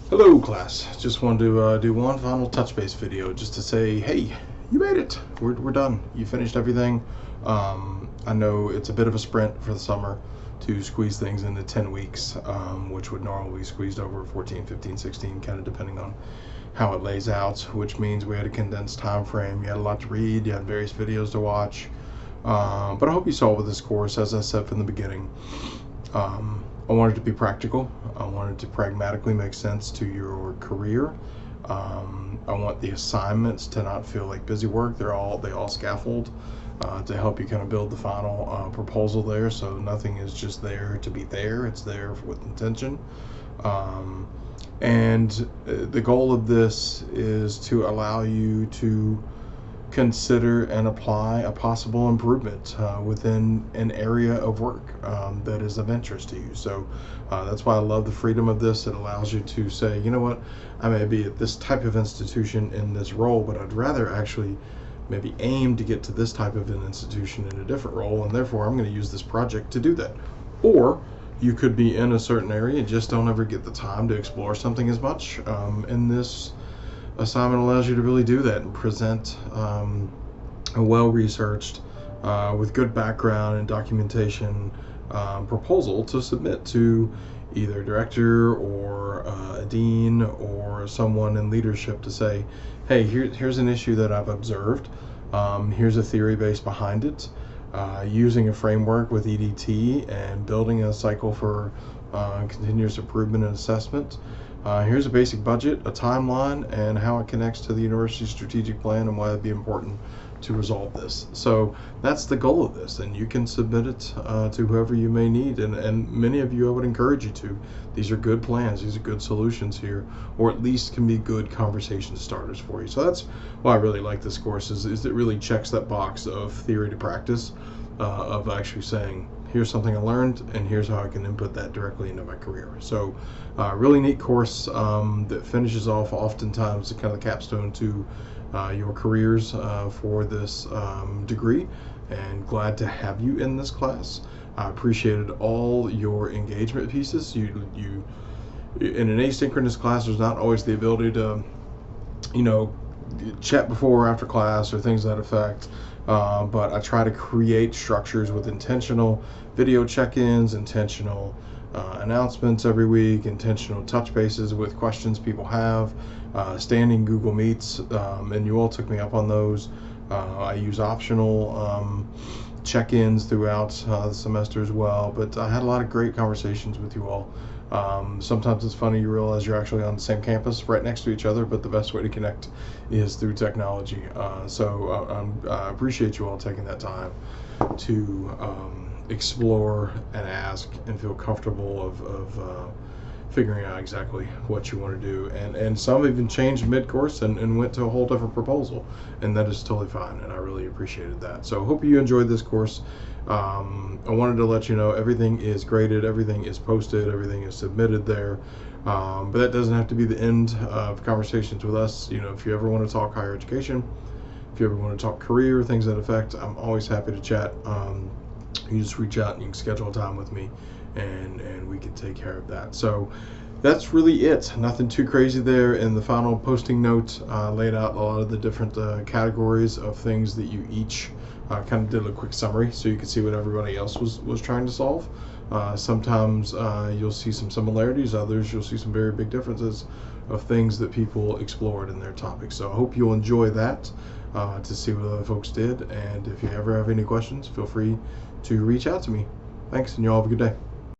Hello class, just wanted to do one final touch base video just to say, hey, you made it. We're done. You finished everything. I know it's a bit of a sprint for the summer to squeeze things into 10 weeks, which would normally be squeezed over 14, 15, 16, kind of depending on how it lays out, which means we had a condensed time frame. You had a lot to read, you had various videos to watch. But I hope you saw with this course, as I said from the beginning, I wanted to be practical. I wanted to pragmatically make sense to your career. I want the assignments to not feel like busy work. They all scaffold to help you kind of build the final proposal there. So nothing is just there to be there. It's there with intention. And the goal of this is to allow you to consider and apply a possible improvement within an area of work that is of interest to you. So that's why I love the freedom of this. It allows you to say, you know what, I may be at this type of institution in this role, but I'd rather actually maybe aim to get to this type of an institution in a different role, and therefore I'm going to use this project to do that. Or you could be in a certain area and just don't ever get the time to explore something as much, and this assignment allows you to really do that and present a well-researched, with good background and documentation proposal to submit to either director or a dean or someone in leadership to say, hey, here's an issue that I've observed. Here's a theory base behind it. Using a framework with EDT and building a cycle for continuous improvement and assessment. Here's a basic budget, a timeline, and how it connects to the university's strategic plan and why it'd be important to resolve this. So that's the goal of this, and you can submit it to whoever you may need, and many of you I would encourage you to. These are good plans, these are good solutions here, or at least can be good conversation starters for you. So that's why I really like this course, is it really checks that box of theory to practice, of actually saying, here's something I learned, and here's how I can input that directly into my career. So really neat course that finishes off oftentimes the kind of the capstone to your careers for this degree, and glad to have you in this class. I appreciated all your engagement pieces. You in an asynchronous class, there's not always the ability to, chat before or after class or things to that effect. But I try to create structures with intentional video check-ins, intentional announcements every week, intentional touch bases with questions people have, standing Google Meets, and you all took me up on those. I use optional check-ins throughout the semester as well, but I had a lot of great conversations with you all. Sometimes it's funny, you realize you're actually on the same campus right next to each other, but the best way to connect is through technology. So I appreciate you all taking that time to explore and ask and feel comfortable of figuring out exactly what you want to do, and some even changed mid-course and went to a whole different proposal, and that is totally fine, and I really appreciated that. So hope you enjoyed this course. I wanted to let you know everything is graded, everything is posted, everything is submitted there, but that doesn't have to be the end of conversations with us. If you ever want to talk higher education, if you ever want to talk career, things that affect, I'm always happy to chat. You just reach out and you can schedule a time with me, and we can take care of that. So that's really it. Nothing too crazy there. In the final posting note, laid out a lot of the different categories of things that you each kind of did a quick summary, so you can see what everybody else was trying to solve. Sometimes you'll see some similarities, others you'll see some very big differences of things that people explored in their topics. So I hope you'll enjoy that, to see what other folks did, and if you ever have any questions, feel free to reach out to me. Thanks, and you all have a good day.